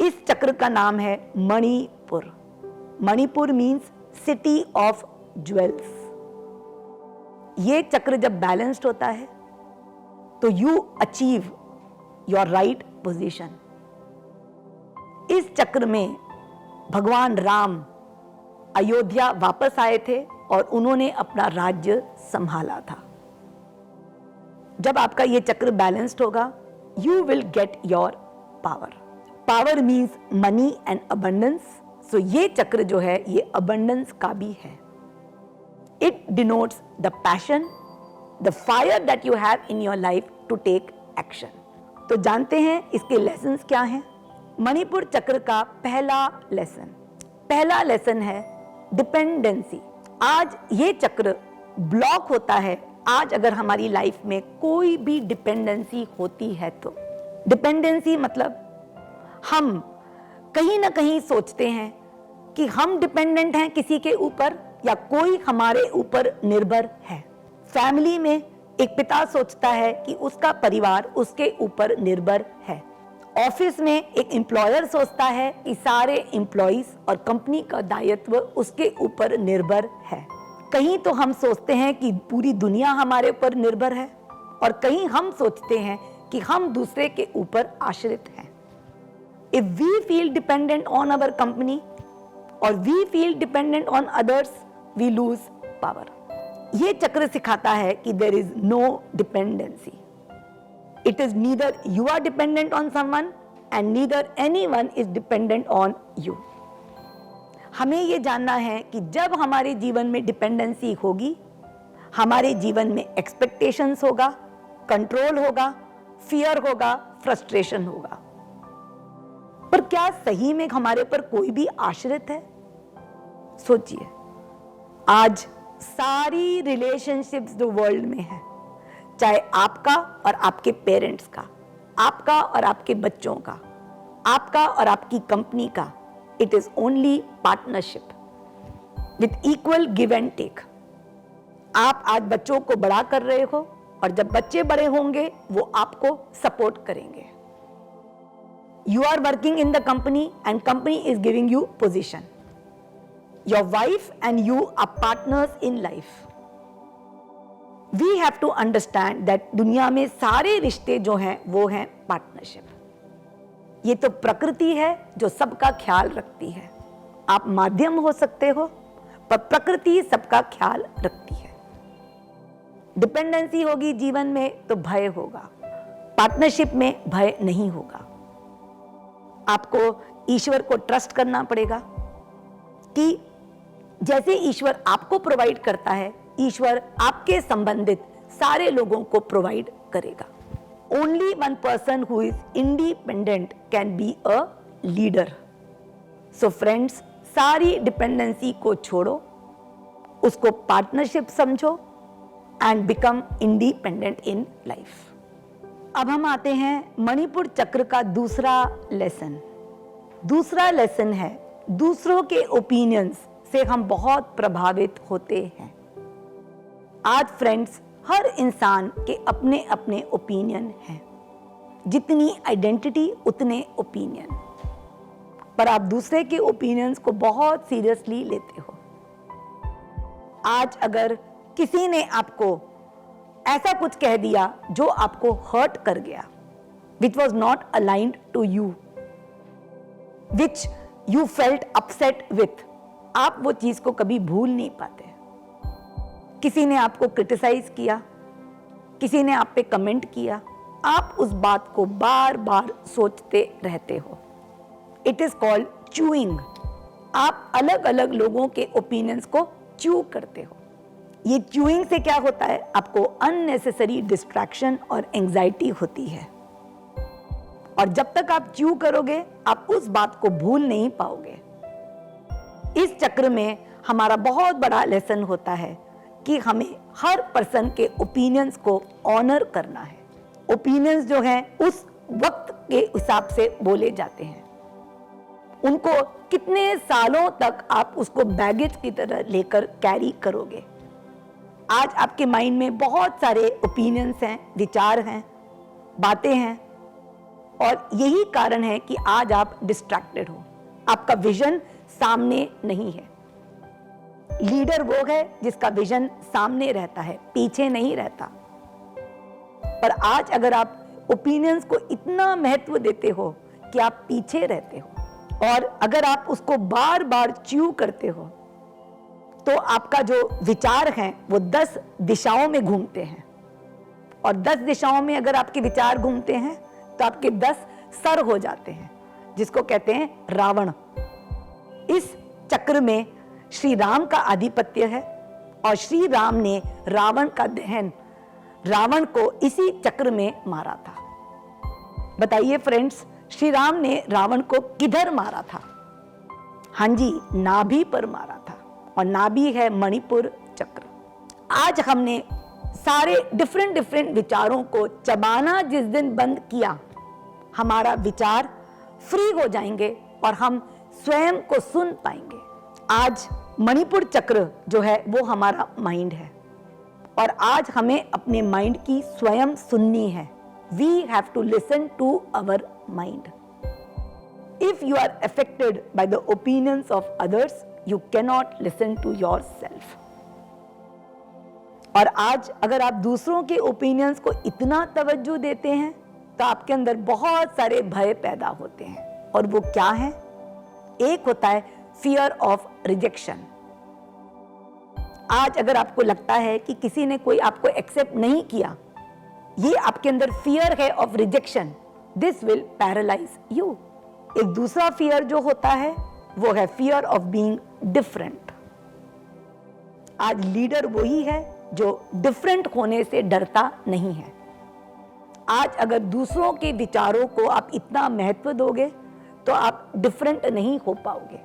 इस चक्र का नाम है Manipur. Manipur means city of jewels. ये चक्र जब बैलेंस्ड होता है तो you achieve your right position. इस चक्र में भगवान राम अयोध्या वापस आए थे और उन्होंने अपना राज्य संभाला था। जब आपका ये चक्र बैलेंस्ड होगा, you will get your power. Power means money and abundance. So ये चक्र जो है ये अबंडेंस का भी है। It denotes the passion, the fire that you have in your life to take action. तो जानते हैं इसके लेसन्स क्या हैं। मणिपुर चक्र का पहला लेसन है डिपेंडेंसी। आज ये चक्र ब्लॉक होता है। आज अगर हमारी लाइफ में कोई भी डिपेंडेंसी होती है तो डिपेंडेंसी मतलब हम कहीं ना कहीं सोचते हैं कि हम डिपेंडेंट हैं किसी के ऊपर या कोई हमारे ऊपर निर्भर है। फैमिली में एक पिता सोचता है कि उसका परिवार उसके ऊपर निर्भर है। ऑफिस में एक एम्प्लॉयर सोचता है कि सारे एम्प्लॉइज और कंपनी का दायित्व उसके ऊपर निर्भर है। कहीं तो हम सोचते हैं कि पूरी दुनिया हमारे ऊपर निर्भर है और कहीं हम सोचते हैं कि हम दूसरे के ऊपर आश्रित हैं। If we feel dependent on our company or we feel dependent on others, we lose power. ये चक्र सिखाता है कि there is no dependency. It is neither you are dependent on someone and neither anyone is dependent on you. हमें ये जानना है कि जब हमारे जीवन में डिपेंडेंसी होगी, हमारे जीवन में एक्सपेक्टेशंस होगा, कंट्रोल होगा, फियर होगा, फ्रस्ट्रेशन होगा। पर क्या सही में हमारे ऊपर कोई भी आश्रित है? सोचिए, आज सारी रिलेशनशिप्स जो वर्ल्ड में है, चाहे आपका और आपके पेरेंट्स का, आपका और आपके बच्चों का, आपका और आपकी कंपनी का, it is only partnership with equal give and take. आप आज बच्चों को बड़ा कर रहे हो और जब बच्चे बड़े होंगे वो आपको सपोर्ट करेंगे। You are working in the company and company is giving you position. Your wife and you are partners in life. We have to understand that दुनिया में सारे रिश्ते जो हैं वो हैं पार्टनरशिप। ये तो प्रकृति है जो सबका ख्याल रखती है। आप माध्यम हो सकते हो पर प्रकृति सबका ख्याल रखती है। डिपेंडेंसी होगी जीवन में तो भय होगा, पार्टनरशिप में भय नहीं होगा। आपको ईश्वर को ट्रस्ट करना पड़ेगा कि जैसे ईश्वर आपको प्रोवाइड करता है, ईश्वर आपके संबंधित सारे लोगों को प्रोवाइड करेगा। Only one person who is independent can be a leader. So friends, सारी डिपेंडेंसी को छोड़ो, उसको पार्टनरशिप समझो and become independent in life. अब हम आते हैं मणिपुर चक्र का दूसरा लेसन। दूसरा लेसन है दूसरों के ओपिनियंस से हम बहुत प्रभावित होते हैं। आज फ्रेंड्स, हर इंसान के अपने अपने ओपिनियन हैं। जितनी आइडेंटिटी उतने ओपिनियन, पर आप दूसरे के ओपिनियंस को बहुत सीरियसली लेते हो। आज अगर किसी ने आपको ऐसा कुछ कह दिया जो आपको हर्ट कर गया, which was not aligned to you, which you felt upset with, आप वो चीज को कभी भूल नहीं पाते। किसी ने आपको क्रिटिसाइज किया, किसी ने आप पे कमेंट किया, आप उस बात को बार बार सोचते रहते हो। It is called chewing. आप अलग अलग लोगों के ओपिनियंस को च्यू करते हो। ये च्यूइंग से क्या होता है, आपको अननेसेसरी डिस्ट्रैक्शन और एंजाइटी होती है, और जब तक आप च्यू करोगे आप उस बात को भूल नहीं पाओगे। इस चक्र में हमारा बहुत बड़ा लेसन होता है कि हमें हर पर्सन के ओपिनियंस को ऑनर करना है। ओपिनियंस जो हैं उस वक्त के हिसाब से बोले जाते हैं। उनको कितने सालों तक आप उसको बैगेज की तरह लेकर कैरी करोगे। आज आपके माइंड में बहुत सारे ओपिनियंस हैं, विचार हैं, बातें हैं, और यही कारण है कि आज आप डिस्ट्रैक्टेड हो, आपका विजन सामने नहीं है। लीडर वो है जिसका विजन सामने रहता है, पीछे नहीं रहता। पर आज अगर आप ओपिनियंस को इतना महत्व देते हो कि आप पीछे रहते हो, और अगर आप उसको बार बार च्यू करते हो, तो आपका जो विचार हैं वो 10 दिशाओं में घूमते हैं, और 10 दिशाओं में अगर आपके विचार घूमते हैं तो आपके 10 सर हो जाते हैं, जिसको कहते हैं रावण। इस चक्र में श्री राम का आधिपत्य है, और श्री राम ने रावण का दहन, रावण को इसी चक्र में मारा था। बताइए फ्रेंड्स, श्री राम ने रावण को किधर मारा था? हाँ जी, नाभि पर मारा था, और नाभि है मणिपुर चक्र। आज हमने सारे डिफरेंट विचारों को चबाना जिस दिन बंद किया, हमारा विचार फ्री हो जाएंगे और हम स्वयं को सुन पाएंगे। आज मणिपुर चक्र जो है वो हमारा माइंड है, और आज हमें अपने माइंड की स्वयं सुननी है। We have to listen to our mind. If you are affected by the opinions of others, you cannot listen to yourself. और आज अगर आप दूसरों के ओपिनियंस को इतना तवज्जो देते हैं तो आपके अंदर बहुत सारे भय पैदा होते हैं, और वो क्या है? एक होता है फियर ऑफ रिजेक्शन। आज अगर आपको लगता है कि किसी ने कोई आपको एक्सेप्ट नहीं किया, ये आपके अंदर फियर है of rejection, this will paralyse you. एक दूसरा फियर जो होता है वो है फियर ऑफ बीइंग डिफरेंट। आज लीडर वही है जो डिफरेंट होने से डरता नहीं है। आज अगर दूसरों के विचारों को आप इतना महत्व दोगे तो आप डिफरेंट नहीं हो पाओगे।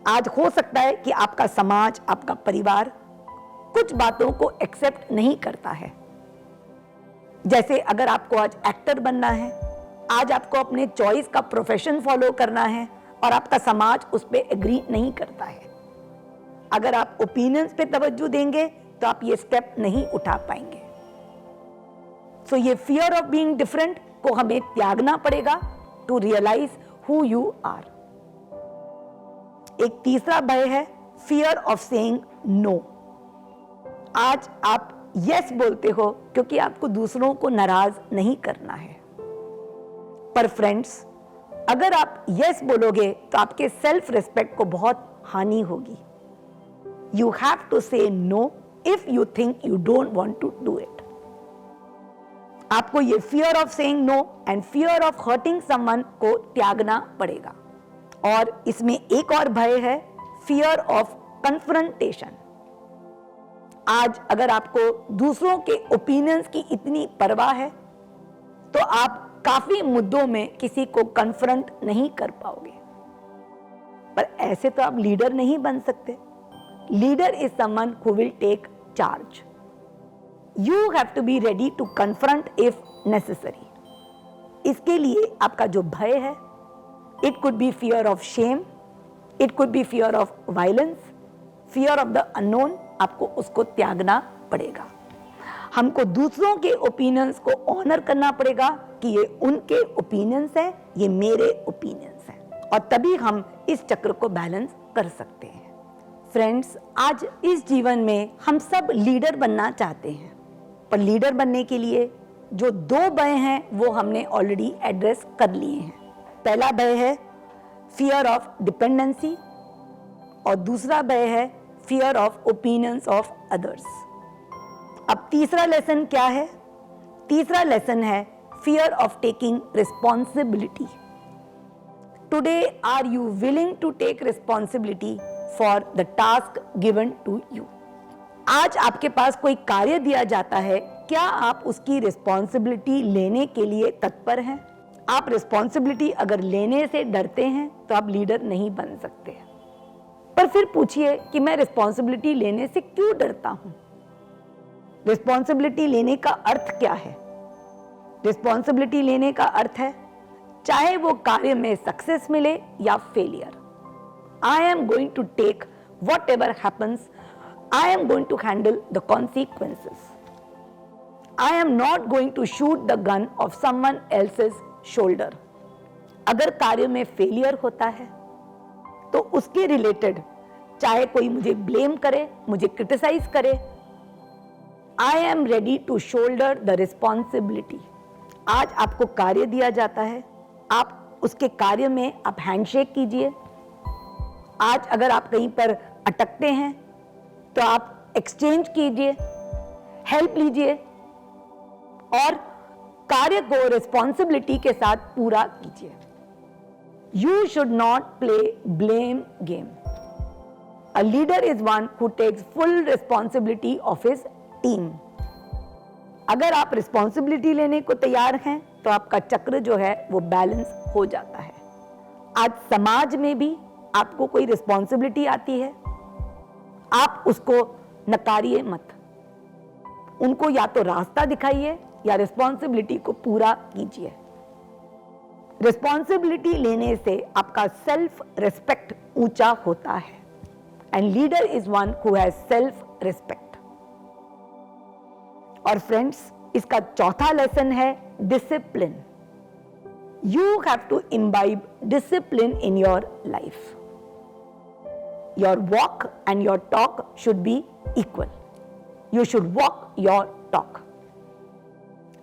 आज हो सकता है कि आपका समाज, आपका परिवार कुछ बातों को एक्सेप्ट नहीं करता है। जैसे अगर आपको आज एक्टर बनना है, आज आपको अपने चॉइस का प्रोफेशन फॉलो करना है, और आपका समाज उस पर एग्री नहीं करता है। अगर आप ओपिनियंस पे तवज्जो देंगे तो आप ये स्टेप नहीं उठा पाएंगे। सो ये फियर ऑफ बीइंग डिफरेंट को हमें त्यागना पड़ेगा to realise who you are. एक तीसरा भय है फियर ऑफ सेइंग नो। आज आप यस बोलते हो क्योंकि आपको दूसरों को नाराज नहीं करना है, पर फ्रेंड्स, अगर आप यस बोलोगे तो आपके सेल्फ रिस्पेक्ट को बहुत हानि होगी। You have to say no if you think you don't want to do it. आपको ये fear of saying no and fear of hurting someone को त्यागना पड़ेगा। और इसमें एक और भय है फियर ऑफ कन्फ्रंटेशन। आज अगर आपको दूसरों के ओपिनियंस की इतनी परवाह है तो आप काफी मुद्दों में किसी को कन्फ्रंट नहीं कर पाओगे, पर ऐसे तो आप लीडर नहीं बन सकते। Leader is someone who will take charge. You have to be ready to confront if necessary. इसके लिए आपका जो भय है, it could be fear of shame, it could be fear of violence, fear of the unknown, आपको उसको त्यागना पड़ेगा। हमको दूसरों के ओपिनियंस को ऑनर करना पड़ेगा कि ये उनके ओपिनियंस हैं, ये मेरे ओपिनियंस हैं, और तभी हम इस चक्र को बैलेंस कर सकते हैं। फ्रेंड्स, आज इस जीवन में हम सब लीडर बनना चाहते हैं, पर लीडर बनने के लिए जो 2 भय हैं वो हमने ऑलरेडी एड्रेस कर लिए हैं। पहला भय है फियर ऑफ डिपेंडेंसी, और दूसरा भय है fear of opinions of others. अब तीसरा लेसन क्या है? तीसरा लेसन है fear of taking responsibility. Today are you willing to take responsibility for the task given to you? आज आपके पास कोई कार्य दिया जाता है, क्या आप उसकी रिस्पॉन्सिबिलिटी लेने के लिए तत्पर हैं? आप रिस्पॉन्सिबिलिटी अगर लेने से डरते हैं तो आप लीडर नहीं बन सकते। पर फिर पूछिए कि मैं रिस्पॉन्सिबिलिटी लेने से क्यों डरता हूं? रिस्पॉन्सिबिलिटी लेने का अर्थ क्या है? रिस्पॉन्सिबिलिटी लेने का अर्थ है चाहे वो कार्य में सक्सेस मिले या failure, I am going to take whatever happens, I am going to handle the consequences. I am not going to shoot the gun of someone else's shoulder. अगर कार्य में फेलियर होता है तो उसके रिलेटेड चाहे कोई मुझे ब्लेम करे, मुझे क्रिटिसाइज करे, I am ready to shoulder the responsibility. आज आपको कार्य दिया जाता है, आप उसके कार्य में आप हैंडशेक कीजिए। आज अगर आप कहीं पर अटकते हैं तो आप एक्सचेंज कीजिए, हेल्प लीजिए और कार्य को रिस्पॉन्सिबिलिटी के साथ पूरा कीजिए। You should not play blame game. A leader is one who takes full responsibility of his team. अगर आप रिस्पॉन्सिबिलिटी लेने को तैयार हैं तो आपका चक्र जो है वो बैलेंस हो जाता है। आज समाज में भी आपको कोई रिस्पॉन्सिबिलिटी आती है, आप उसको नकारिए मत। उनको या तो रास्ता दिखाइए या रिस्पॉन्सिबिलिटी को पूरा कीजिए। रिस्पॉन्सिबिलिटी लेने से आपका सेल्फ रिस्पेक्ट ऊंचा होता है and leader is one who has self respect. और फ्रेंड्स, इसका चौथा लेसन है discipline. You have to imbibe discipline in your life. Your walk and your talk should be equal. You should walk your talk.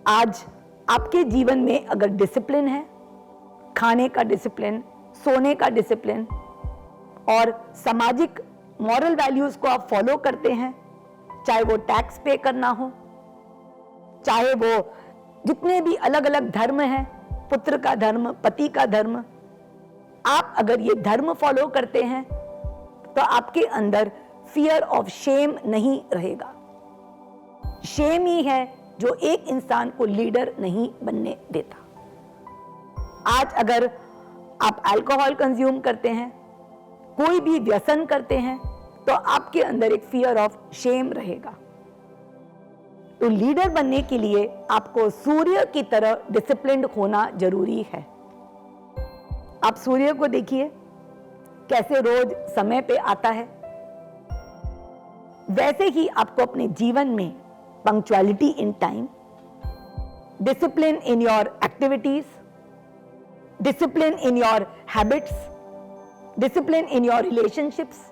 आज आपके जीवन में अगर discipline है, खाने का डिसिप्लिन, सोने का डिसिप्लिन और सामाजिक मॉरल वैल्यूज को आप फॉलो करते हैं, चाहे वो टैक्स पे करना हो, चाहे वो जितने भी अलग अलग धर्म हैं, पुत्र का धर्म, पति का धर्म, आप अगर ये धर्म फॉलो करते हैं तो आपके अंदर फियर ऑफ शेम नहीं रहेगा। शेम ही है जो एक इंसान को लीडर नहीं बनने देता। आज अगर आप अल्कोहल कंज्यूम करते हैं, कोई भी व्यसन करते हैं, तो आपके अंदर एक फियर ऑफ शेम रहेगा। तो लीडर बनने के लिए आपको सूर्य की तरह डिसिप्लिन्ड होना जरूरी है। आप सूर्य को देखिए कैसे रोज समय पे आता है, वैसे ही आपको अपने जीवन में punctuality in time, discipline in your activities, discipline in your habits, discipline in your relationships,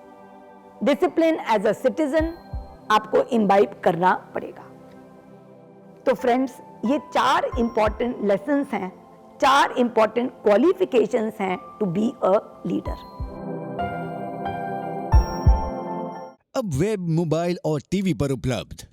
discipline as a citizen आपको इम्बाइब करना पड़ेगा। तो फ्रेंड्स, ये 4 इंपॉर्टेंट लेसन्स हैं, 4 इंपॉर्टेंट क्वालिफिकेशंस हैं टू बी अ लीडर। अब वेब, मोबाइल और TV पर उपलब्ध